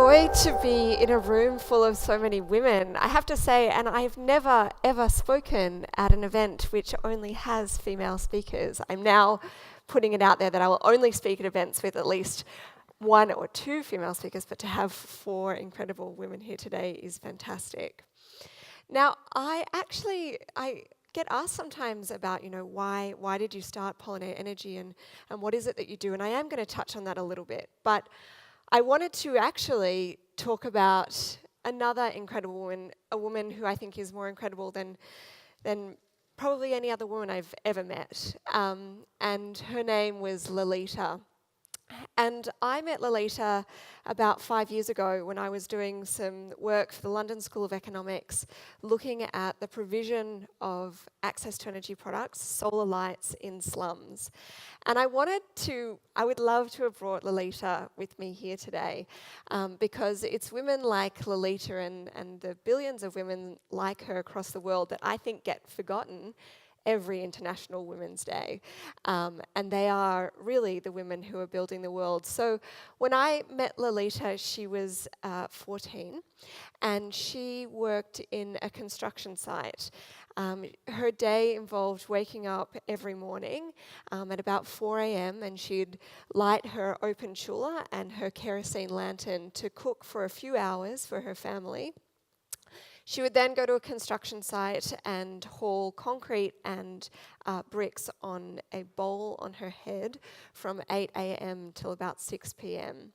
joy to be in a room full of so many women. I have to say, and I've never ever spoken at an event which only has female speakers. I'm now putting it out there that I will only speak at events with at least one or two female speakers, but to have four incredible women here today is fantastic. Now, I get asked sometimes about, why did you start Pollinator Energy and what is it that you do? And I am going to touch on that a little bit. But I wanted to actually talk about another incredible woman, a woman who I think is more incredible than probably any other woman I've ever met. And her name was Lalita. And I met Lalita about 5 years ago when I was doing some work for the London School of Economics, looking at the provision of access to energy products, solar lights in slums. And I would love to have brought Lalita with me here today, because it's women like Lalita and the billions of women like her across the world that I think get forgotten every International Women's Day. And they are really the women who are building the world. So when I met Lalita, she was 14, and she worked in a construction site. Her day involved waking up every morning at about 4 a.m. and she'd light her open chula and her kerosene lantern to cook for a few hours for her family. She would then go to a construction site and haul concrete and bricks on a bowl on her head from 8 a.m. till about 6 p.m.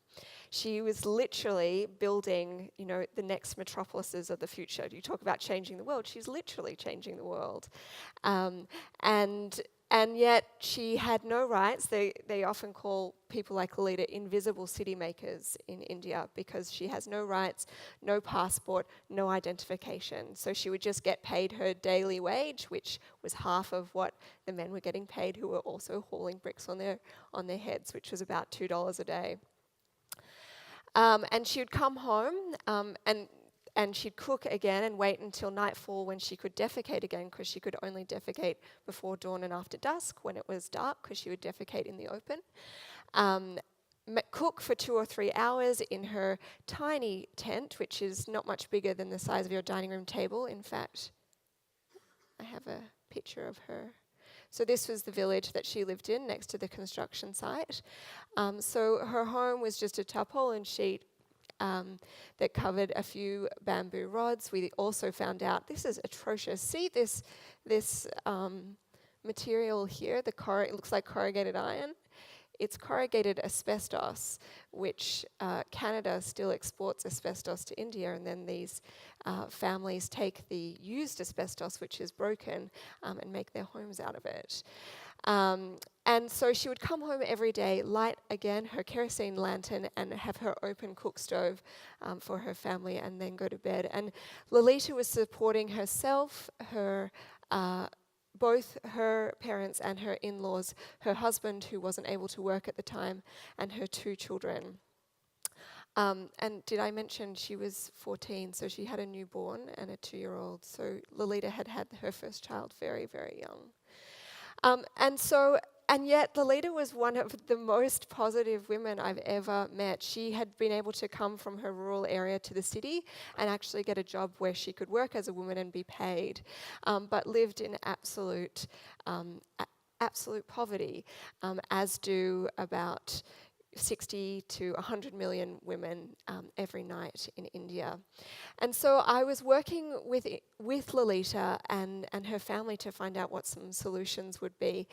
She was literally building, the next metropolises of the future. You talk about changing the world. She's literally changing the world. And yet she had no rights. They often call people like Lalita invisible city makers in India because she has no rights, no passport, no identification. So she would just get paid her daily wage, which was half of what the men were getting paid who were also hauling bricks on their heads, which was about $2 a day. And she would come home and she'd cook again and wait until nightfall when she could defecate again, because she could only defecate before dawn and after dusk when it was dark, because she would defecate in the open. Cook for 2 or 3 hours in her tiny tent, which is not much bigger than the size of your dining room table. In fact, I have a picture of her. So this was the village that she lived in next to the construction site. So her home was just a tarpaulin sheet that covered a few bamboo rods. We also found out, this is atrocious. See this material here, it looks like corrugated iron. It's corrugated asbestos, which Canada still exports asbestos to India, and then these families take the used asbestos, which is broken, and make their homes out of it. And so she would come home every day, light again her kerosene lantern and have her open cook stove for her family, and then go to bed. And Lalita was supporting herself, both her parents and her in-laws, her husband who wasn't able to work at the time, and her 2 children. And did I mention she was 14, so she had a newborn and a 2-year-old. So Lalita had her first child very, very young. And yet Lalita was one of the most positive women I've ever met. She had been able to come from her rural area to the city and actually get a job where she could work as a woman and be paid, but lived in absolute poverty, as do about 60 to 100 million women every night in India. And so I was working with Lalita and her family to find out what some solutions would be.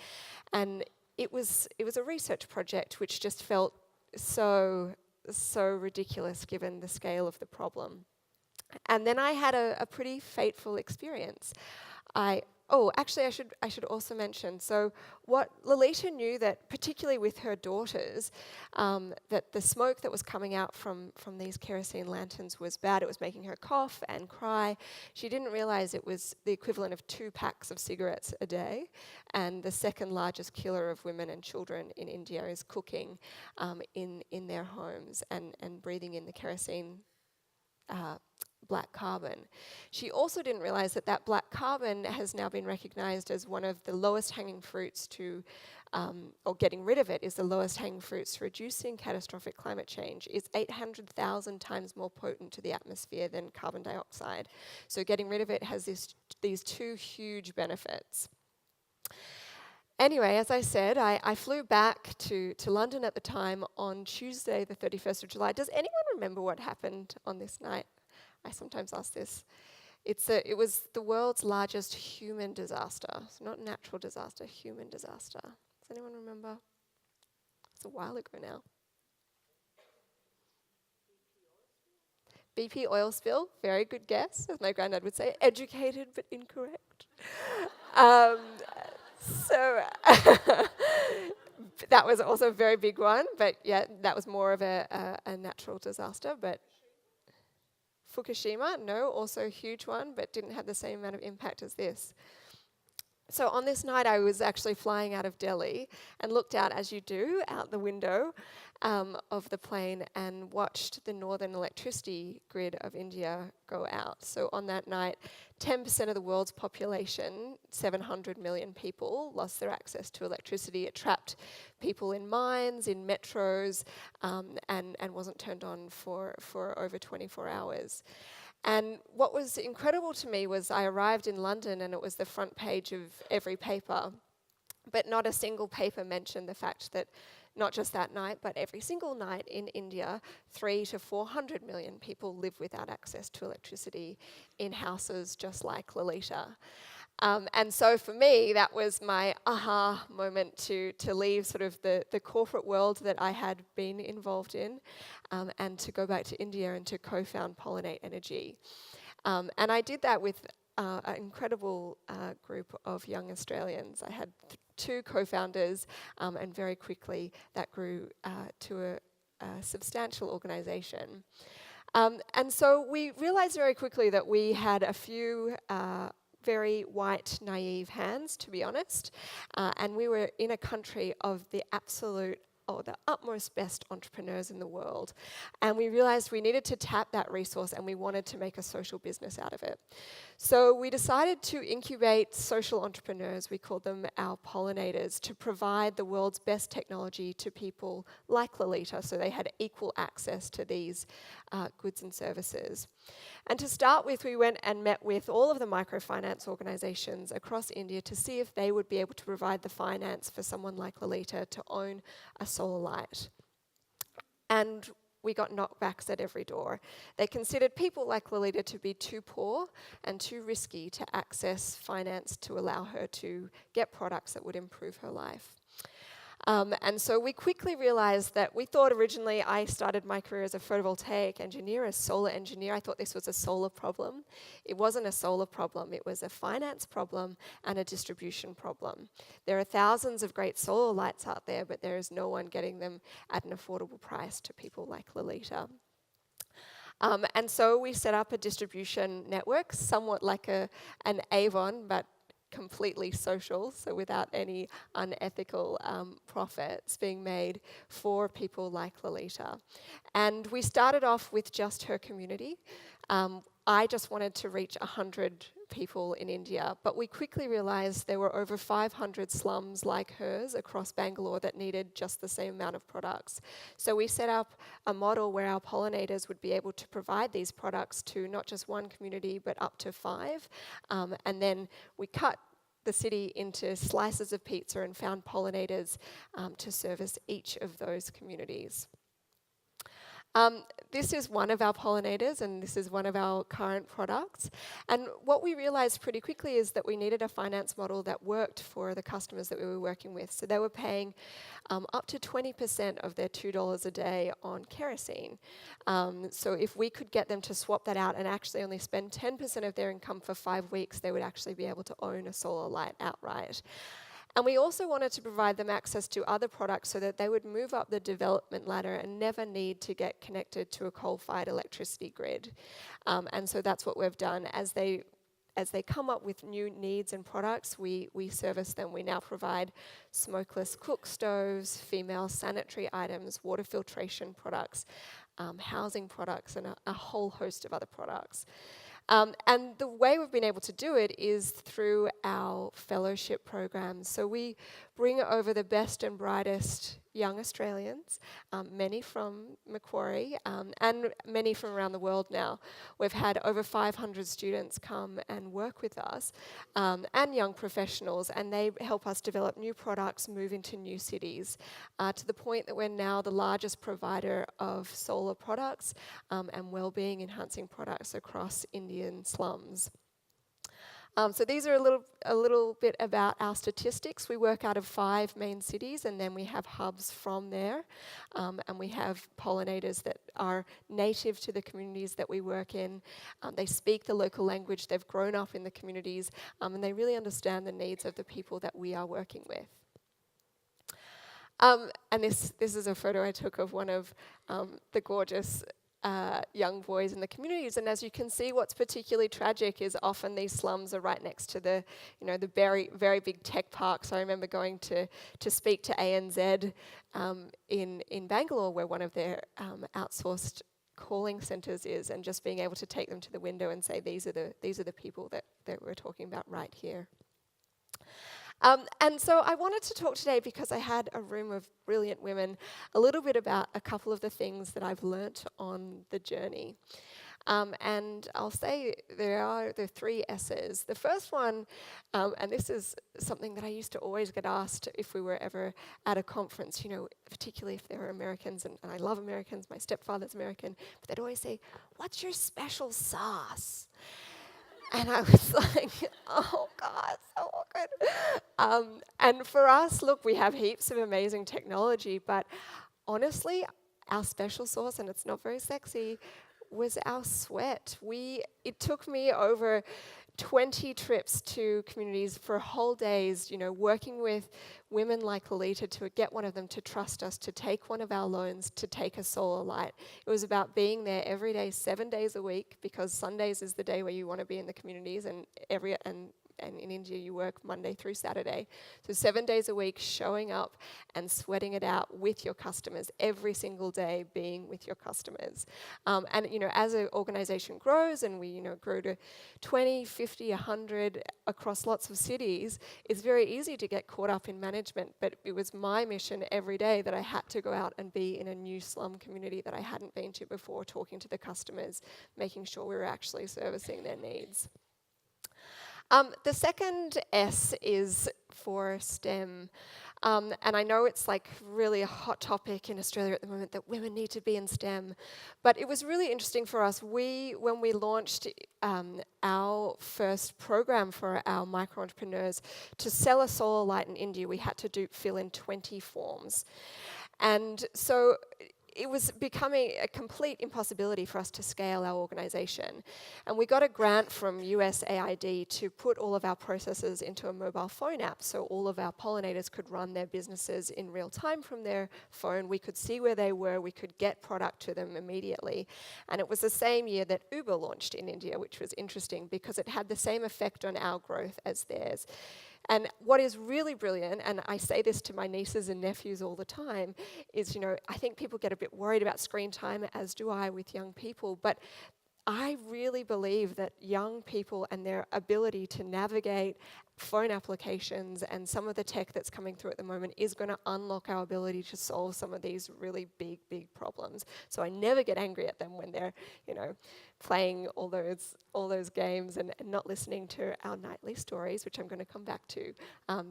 And it was a research project which just felt so ridiculous given the scale of the problem. And then I had a pretty fateful experience. I should also mention, so what Lalita knew, that particularly with her daughters, that the smoke that was coming out from these kerosene lanterns was bad. It was making her cough and cry. She didn't realize it was the equivalent of 2 packs of cigarettes a day, and the second largest killer of women and children in India is cooking in their homes and breathing in the kerosene black carbon. She also didn't realize that black carbon has now been recognized as one of the lowest hanging fruits to or getting rid of it is the lowest hanging fruits. Reducing catastrophic climate change is 800,000 times more potent to the atmosphere than carbon dioxide. So getting rid of it has these two huge benefits. Anyway, as I said, I flew back to London at the time on Tuesday, the 31st of July. Does anyone remember what happened on this night? I sometimes ask this. It was the world's largest human disaster. So not natural disaster, human disaster. Does anyone remember? It's a while ago now. BP oil spill, very good guess, as my granddad would say, educated but incorrect. So that was also a very big one, but yeah, that was more of a natural disaster. But Fukushima, no, also a huge one, but didn't have the same amount of impact as this. So on this night, I was actually flying out of Delhi and looked out, as you do, out the window of the plane and watched the northern electricity grid of India go out. So on that night, 10% of the world's population, 700 million people, lost their access to electricity. It trapped people in mines, in metros, and wasn't turned on for over 24 hours. And what was incredible to me was I arrived in London and it was the front page of every paper, but not a single paper mentioned the fact that not just that night, but every single night in India, 300 to 400 million people live without access to electricity in houses just like Lalita. And so for me, that was my aha moment to leave sort of the corporate world that I had been involved in and to go back to India and to co-found Pollinate Energy. And I did that with an incredible group of young Australians. I had two co-founders and very quickly that grew to a substantial organisation. And so we realised very quickly that we had a few very white, naive hands, to be honest. And we were in a country of the utmost best entrepreneurs in the world. And we realized we needed to tap that resource and we wanted to make a social business out of it. So we decided to incubate social entrepreneurs, we called them our pollinators, to provide the world's best technology to people like Lalita so they had equal access to these goods and services. And to start with, we went and met with all of the microfinance organizations across India to see if they would be able to provide the finance for someone like Lalita to own a solar light. And we got knockbacks at every door. They considered people like Lalita to be too poor and too risky to access finance to allow her to get products that would improve her life. And so we quickly realized that we thought originally, I started my career as a photovoltaic engineer, a solar engineer. I thought this was a solar problem. It wasn't a solar problem. It was a finance problem and a distribution problem. There are thousands of great solar lights out there, but there is no one getting them at an affordable price to people like Lalita. And so we set up a distribution network, somewhat like an Avon, but completely social, so without any unethical profits being made for people like Lalita. And we started off with just her community. I just wanted to reach 100 people in India, but we quickly realized there were over 500 slums like hers across Bangalore that needed just the same amount of products. So we set up a model where our pollinators would be able to provide these products to not just one community, but up to 5. And then we cut the city into slices of pizza and found pollinators to service each of those communities. This is one of our pollinators and this is one of our current products. And what we realized pretty quickly is that we needed a finance model that worked for the customers that we were working with. So they were paying up to 20% of their $2 a day on kerosene. So if we could get them to swap that out and actually only spend 10% of their income for 5 weeks, they would actually be able to own a solar light outright. And we also wanted to provide them access to other products so that they would move up the development ladder and never need to get connected to a coal-fired electricity grid. And so that's what we've done. As they come up with new needs and products, we service them. We now provide smokeless cook stoves, female sanitary items, water filtration products, housing products, and a whole host of other products. And the way we've been able to do it is through our fellowship programs. So we bring over the best and brightest young Australians, many from Macquarie, and many from around the world now. We've had over 500 students come and work with us, and young professionals, and they help us develop new products, move into new cities, to the point that we're now the largest provider of solar products and well-being enhancing products across Indian slums. So these are a little bit about our statistics. We work out of 5 main cities, and then we have hubs from there. And we have pollinators that are native to the communities that we work in. They speak the local language, they've grown up in the communities, and they really understand the needs of the people that we are working with. And this is a photo I took of one of the gorgeous young boys in the communities, and as you can see, what's particularly tragic is often these slums are right next to the very, very big tech parks. I remember going to speak to ANZ in Bangalore, where one of their outsourced calling centres is, and just being able to take them to the window and say, these are the people that we're talking about right here. And so I wanted to talk today, because I had a room of brilliant women, a little bit about a couple of the things that I've learnt on the journey. And I'll say there are the 3 S's. The first one, and this is something that I used to always get asked if we were ever at a conference, particularly if there were Americans, and I love Americans, my stepfather's American, but they'd always say, "What's your special sauce?" And I was like, oh God, so awkward. And for us, look, we have heaps of amazing technology, but honestly, our special sauce, and it's not very sexy, was our sweat. It took me over 20 trips to communities for whole days, working with women like Lalita to get one of them to trust us, to take one of our loans, to take a solar light. It was about being there every day, 7 days a week, because Sundays is the day where you want to be in the communities, and in India you work Monday through Saturday. So 7 days a week, showing up and sweating it out with your customers, every single day being with your customers. And as an organization grows, and we grow to 20, 50, 100 across lots of cities, it's very easy to get caught up in management, but it was my mission every day that I had to go out and be in a new slum community that I hadn't been to before, talking to the customers, making sure we were actually servicing their needs. The second S is for STEM. And I know it's like really a hot topic in Australia at the moment that women need to be in STEM. But it was really interesting for us. When we launched our first program for our micro-entrepreneurs, to sell a solar light in India, we had to fill in 20 forms. And so it was becoming a complete impossibility for us to scale our organization. And we got a grant from USAID to put all of our processes into a mobile phone app, so all of our pollinators could run their businesses in real time from their phone. We could see where they were, we could get product to them immediately. And it was the same year that Uber launched in India, which was interesting because it had the same effect on our growth as theirs. And what is really brilliant, and I say this to my nieces and nephews all the time, is, I think people get a bit worried about screen time, as do I with young people, but I really believe that young people and their ability to navigate phone applications and some of the tech that's coming through at the moment is going to unlock our ability to solve some of these really big, big problems. So I never get angry at them when they're, playing all those games and not listening to our nightly stories, which I'm going to come back to,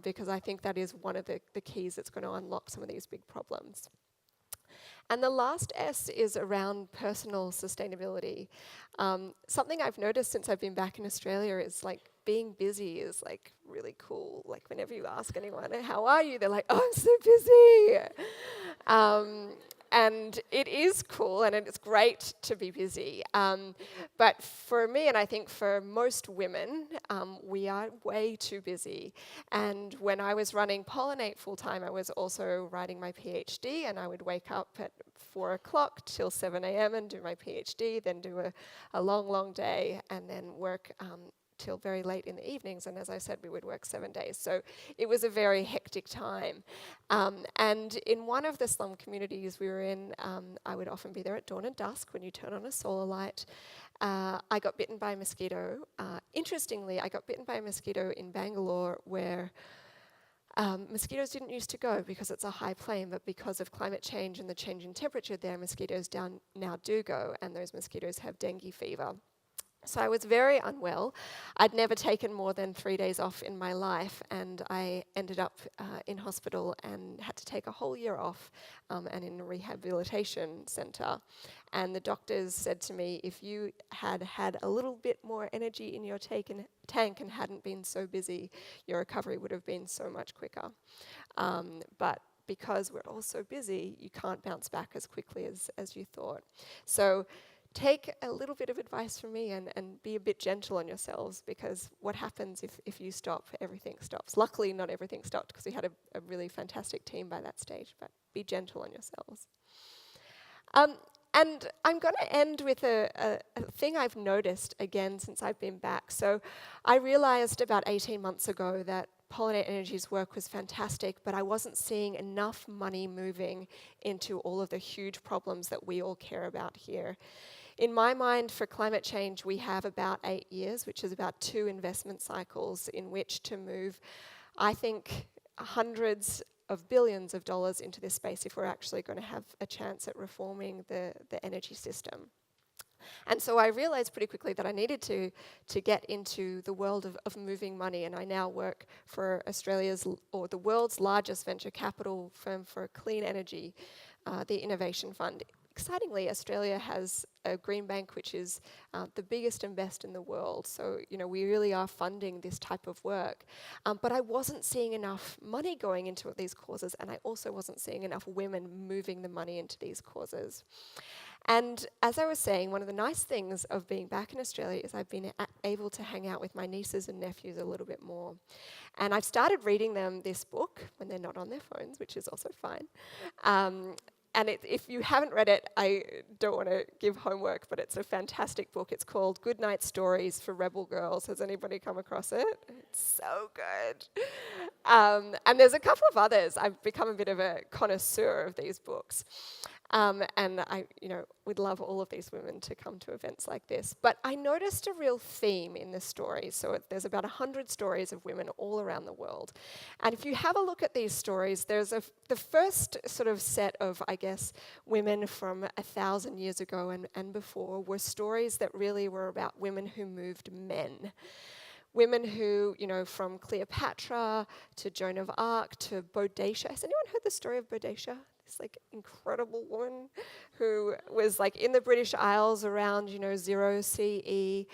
because I think that is one of the keys that's going to unlock some of these big problems. And the last S is around personal sustainability. Something I've noticed since I've been back in Australia is like being busy is like really cool. Like whenever you ask anyone, how are you? They're like, oh, I'm so busy. And it is cool and it's great to be busy. But for me, and I think for most women, we are way too busy. And when I was running Pollinate full-time, I was also writing my PhD, and I would wake up at 4 o'clock till 7 a.m. and do my PhD, then do a long, long day, and then work till very late in the evenings, and as I said, we would work 7 days. So it was a very hectic time. And in one of the slum communities we were in, I would often be there at dawn and dusk when you turn on a solar light. I got bitten by a mosquito. Interestingly, I got bitten by a mosquito in Bangalore where mosquitoes didn't used to go because it's a high plain, but because of climate change and the change in temperature there, mosquitoes now do go, and those mosquitoes have dengue fever. So I was very unwell. I'd never taken more than 3 days off in my life, and I ended up in hospital and had to take a whole year off and in a rehabilitation centre. And the doctors said to me, if you had had a little bit more energy in your tank and hadn't been so busy, your recovery would have been so much quicker. But because we're all so busy, you can't bounce back as quickly as you thought. So take a little bit of advice from me and be a bit gentle on yourselves, because what happens if you stop, everything stops. Luckily, not everything stopped because we had a really fantastic team by that stage, but be gentle on yourselves. And I'm going to end with a thing I've noticed again since I've been back. So I realized about 18 months ago that Pollinate Energy's work was fantastic, but I wasn't seeing enough money moving into all of the huge problems that we all care about here. In my mind, for climate change, we have about 8 years, which is about 2 investment cycles in which to move, I think, hundreds of billions of dollars into this space if we're actually going to have a chance at reforming the energy system. And so I realized pretty quickly that I needed to get into the world of moving money, and I now work for the world's largest venture capital firm for clean energy, the Innovation Fund. Excitingly, Australia has a green bank which is the biggest and best in the world. So, we really are funding this type of work. But I wasn't seeing enough money going into these causes, and I also wasn't seeing enough women moving the money into these causes. And as I was saying, one of the nice things of being back in Australia is I've been able to hang out with my nieces and nephews a little bit more. And I've started reading them this book when they're not on their phones, which is also fine. And if you haven't read it, I don't want to give homework, but it's a fantastic book. It's called Goodnight Stories for Rebel Girls. Has anybody come across it? It's so good. And there's a couple of others. I've become a bit of a connoisseur of these books. And I, would love all of these women to come to events like this. But I noticed a real theme in the stories. So there's about 100 stories of women all around the world. And if you have a look at these stories, there's the first sort of set of, I guess, women from 1,000 years ago and before were stories that really were about women who moved men. Women who, from Cleopatra to Joan of Arc to Boadicea. Has anyone heard the story of Boadicea? This incredible woman who was in the British Isles around 0 CE.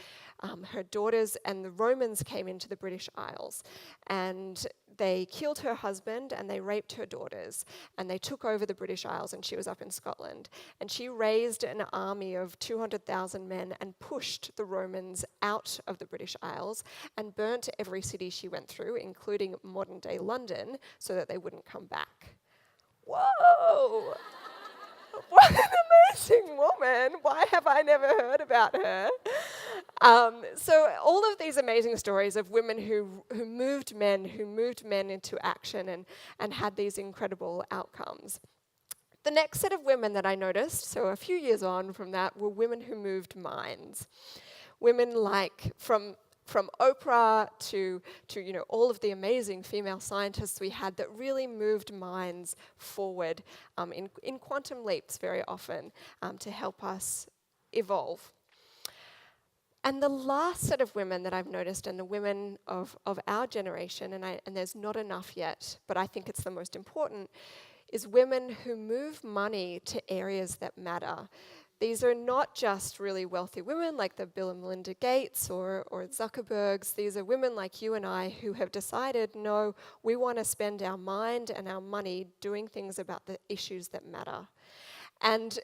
Her daughters and the Romans came into the British Isles, and they killed her husband and they raped her daughters, and they took over the British Isles, and she was up in Scotland. And she raised an army of 200,000 men and pushed the Romans out of the British Isles and burnt every city she went through, including modern-day London, so that they wouldn't come back. Whoa! What an amazing woman! Why have I never heard about her? So all of these amazing stories of women who moved men into action and had these incredible outcomes. The next set of women that I noticed, so a few years on from that, were women who moved minds. Women from Oprah to all of the amazing female scientists we had that really moved minds forward in quantum leaps very often to help us evolve. And the last set of women that I've noticed, and the women of our generation, and there's not enough yet, but I think it's the most important, is women who move money to areas that matter. These are not just really wealthy women like the Bill and Melinda Gates or Zuckerbergs. These are women like you and I who have decided, no, we want to spend our mind and our money doing things about the issues that matter. And,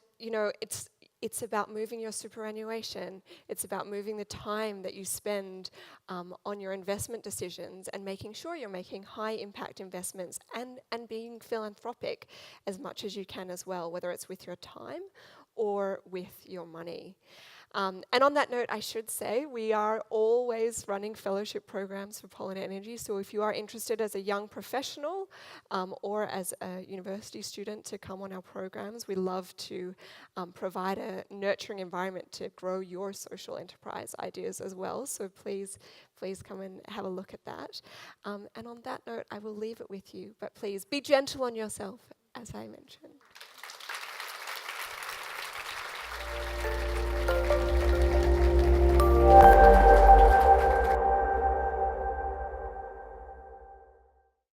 it's about moving your superannuation. It's about moving the time that you spend on your investment decisions and making sure you're making high impact investments and being philanthropic as much as you can as well, whether it's with your time or with your money. And on that note, I should say we are always running fellowship programs for Pollinator Energy. So if you are interested as a young professional or as a university student to come on our programs, we love to provide a nurturing environment to grow your social enterprise ideas as well. So please come and have a look at that. And on that note, I will leave it with you. But please be gentle on yourself, as I mentioned.